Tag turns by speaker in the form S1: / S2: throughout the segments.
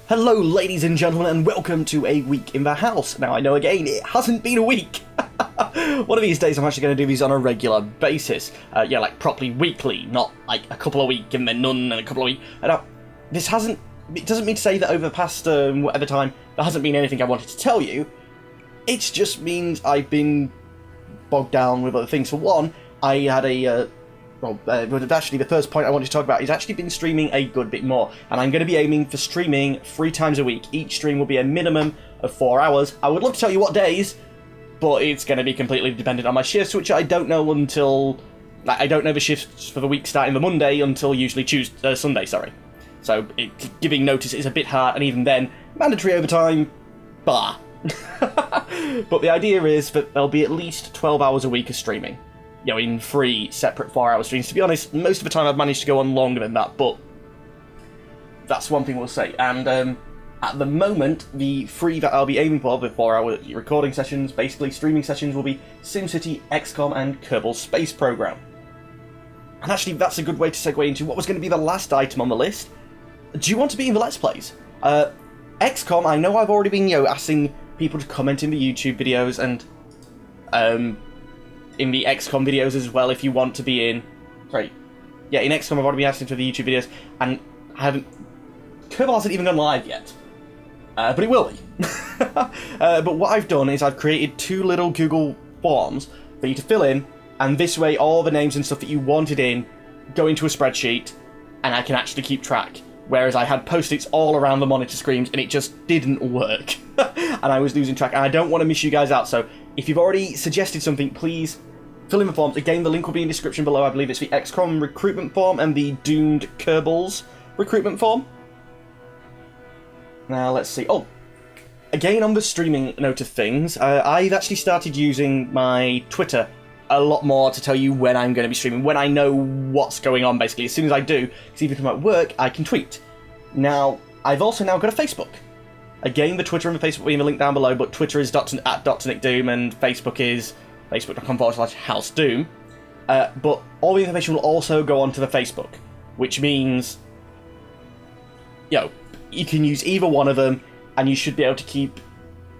S1: Hello ladies and gentlemen and welcome to A Week in the House. Now I know again, it hasn't been a week. One of these days I'm actually going to do these on a regular basis. Yeah, like properly weekly, not like a couple a week and then none and a couple a week. Now, it doesn't mean to say that over the past whatever time there hasn't been anything I wanted to tell you. It just means I've been bogged down with other things. For one, I had actually the first point I wanted to talk about is actually been streaming a good bit more, and I'm going to be aiming for streaming 3 times a week. Each stream will be a minimum of 4 hours. I would love to tell you what days, but it's going to be completely dependent on my shifts, which I don't know until... I don't know the shifts for the week starting the Monday until usually Sunday, sorry. So giving notice is a bit hard, and even then, mandatory overtime, bah. But the idea is that there'll be at least 12 hours a week of streaming. You know, in 3 separate 4-hour streams. To be honest, most of the time I've managed to go on longer than that, but that's one thing we'll say. And at the moment, the 3 that I'll be aiming for, the 4-hour recording sessions, basically streaming sessions, will be SimCity, XCOM, and Kerbal Space Program. And actually, that's a good way to segue into what was going to be the last item on the list. Do you want to be in the Let's Plays? XCOM, I know I've already been, asking people to comment in the YouTube videos, and in the XCOM videos as well, if you want to be in... Sorry. Yeah, in XCOM I've already been asking for the YouTube videos, and I haven't... Kerbal hasn't even gone live yet. But it will be. But what I've done is I've created 2 little Google forms for you to fill in, and this way all the names and stuff that you wanted in go into a spreadsheet, and I can actually keep track. Whereas I had post-its all around the monitor screens, and it just didn't work. And I was losing track, and I don't want to miss you guys out, so if you've already suggested something, please fill in the forms. Again, the link will be in the description below. I believe it's the XCOM recruitment form and the Doomed Kerbals recruitment form. Now, let's see. Oh, again, on the streaming note of things, I've actually started using my Twitter a lot more to tell you when I'm going to be streaming, when I know what's going on, basically. As soon as I do, because even if I'm at work, I can tweet. Now, I've also now got a Facebook. Again, the Twitter and the Facebook will be in the link down below, but Twitter is at DrNickDoom, and Facebook is facebook.com/HouseDoom. But all the information will also go onto the Facebook, which means, you can use either one of them, and you should be able to keep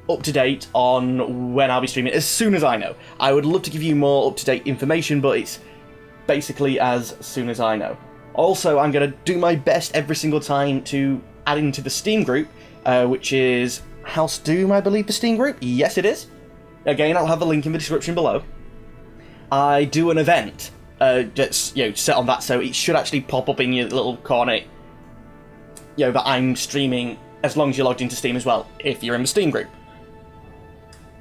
S1: up to date on when I'll be streaming as soon as I know. I would love to give you more up-to-date information, but it's basically as soon as I know. Also, I'm going to do my best every single time to add into the Steam group, which is House Doom, I believe, the Steam group. Yes, it is. Again, I'll have the link in the description below. I do an event that's set on that, so it should actually pop up in your little corner, that I'm streaming as long as you're logged into Steam as well, if you're in the Steam group.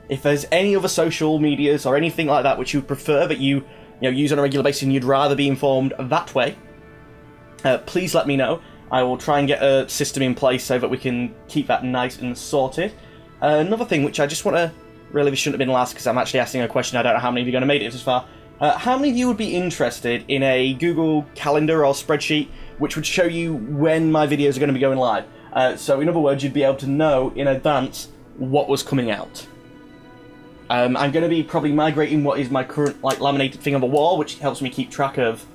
S1: If there's any other social medias or anything like that which you prefer that you use on a regular basis and you'd rather be informed that way, please let me know. I will try and get a system in place so that we can keep that nice and sorted. Another thing which I just want to... Really, this shouldn't have been last because I'm actually asking a question. I don't know how many of you are going to make it this far. How many of you would be interested in a Google Calendar or spreadsheet which would show you when my videos are going to be going live? So in other words, you'd be able to know in advance what was coming out. I'm going to be probably migrating what is my current laminated thing on the wall, which helps me keep track of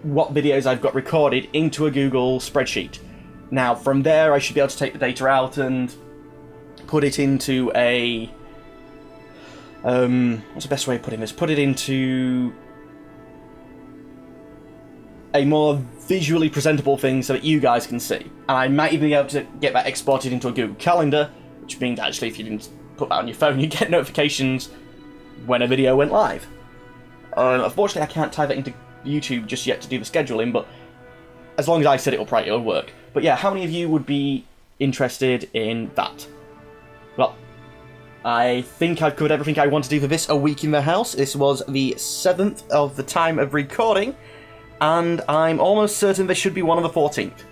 S1: what videos I've got recorded into a Google spreadsheet. Now, from there, I should be able to take the data out and put it into a... what's the best way of putting this? Put it into a more visually presentable thing so that you guys can see. And I might even be able to get that exported into a Google Calendar, which means actually if you didn't put that on your phone, you get notifications when a video went live. Unfortunately, I can't tie that into YouTube just yet to do the scheduling, but as long as I said it'll work. But yeah, how many of you would be interested in that? Well, I think I've covered everything I want to do for this A Week in the House. This was the 7th of the time of recording, and I'm almost certain there should be one on the 14th.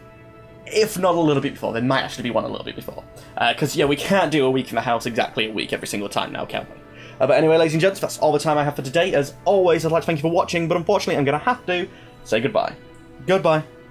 S1: If not a little bit before. There might actually be one a little bit before. Because, we can't do A Week in the House exactly a week every single time now, can we? But anyway, ladies and gents, that's all the time I have for today. As always, I'd like to thank you for watching, but unfortunately I'm going to have to say goodbye. Goodbye.